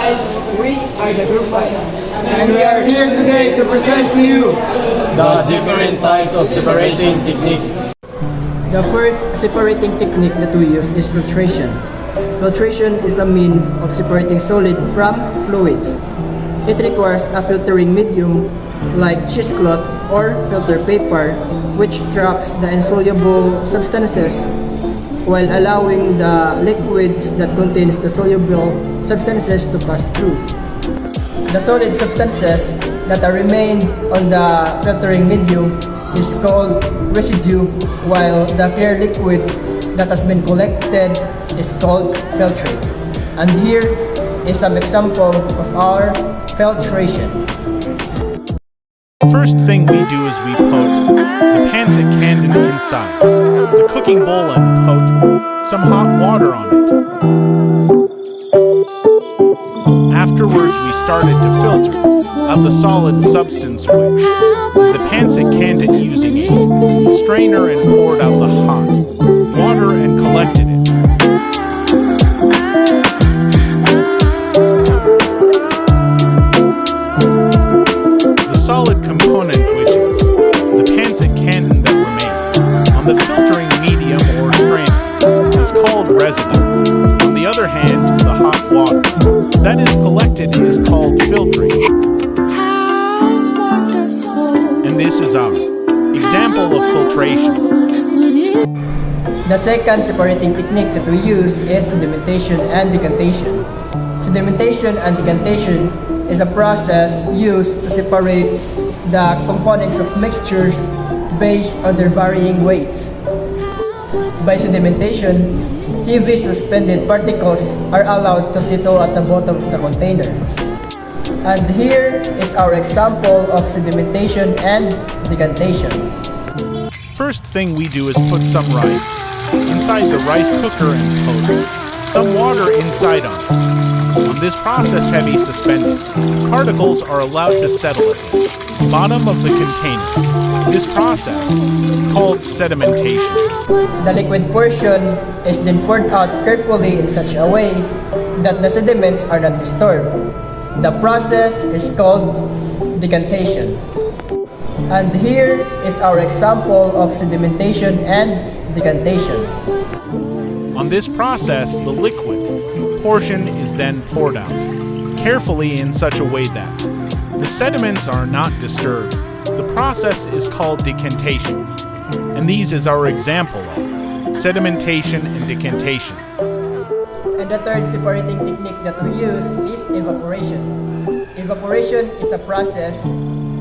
guys, we are the Group 5. And we are here today to present to you the different types of separating technique. the first separating technique that we use is filtration. Filtration is a mean of separating solid from fluids. It requires a filtering medium like cheesecloth or filter paper, which traps the insoluble substances while allowing the liquids that contains the soluble substances to pass through. The solid substances that are remained on the filtering medium is called residue, while the clear liquid that has been collected is called filtrate. And here is some example of our filtration. First thing we do is we put the pancit cannon inside the cooking bowl and put some hot water on it. Afterwards, we started to filter out the solid substance, which is the pancit cannon, using a strainer, and poured out the hot water and collected it. The solid component, which is the pancit cannon that remains on the filtering medium or strainer, is called residue. On the other hand, the hot water that is collected is called filtrate. And this is our example of filtration. The second separating technique that we use is sedimentation and decantation. Sedimentation and decantation is a process used to separate the components of mixtures based on their varying weights. By sedimentation, heavy suspended particles are allowed to settle at the bottom of the container. And here is our example of sedimentation and decantation. First thing we do is put some rice inside the rice cooker and put some water inside on it. On this process, heavy suspended particles are allowed to settle at the bottom of the container. This process, called sedimentation. The liquid portion is then poured out carefully in such a way that the sediments are not disturbed. The process is called decantation. And here is our example of sedimentation and decantation. On this process, the liquid portion is then poured out carefully in such a way that the sediments are not disturbed. The process is called decantation, and these is our example of sedimentation and decantation. And the third separating technique that we use is evaporation. Evaporation is a process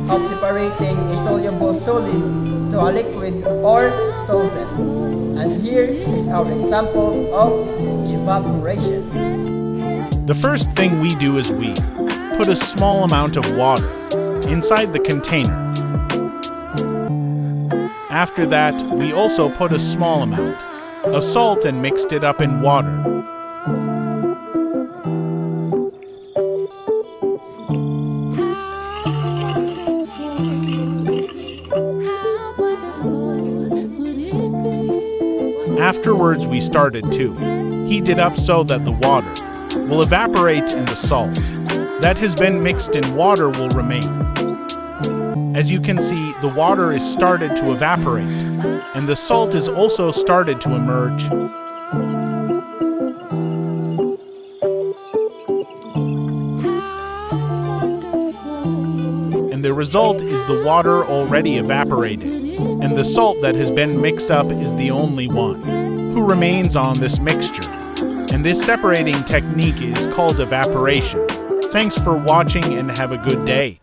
of separating a soluble solid to a liquid or solvent. And here is our example of evaporation. The first thing we do is we put a small amount of water inside the container. After that, we also put a small amount of salt and mixed it up in water. Afterwards, we started to heat it up so that the water will evaporate and the salt that has been mixed in water will remain. As you can see, the water is started to evaporate, and the salt is also started to emerge. And the result is the water already evaporated, and the salt that has been mixed up is the only one who remains on this mixture. And this separating technique is called evaporation. Thanks for watching and have a good day.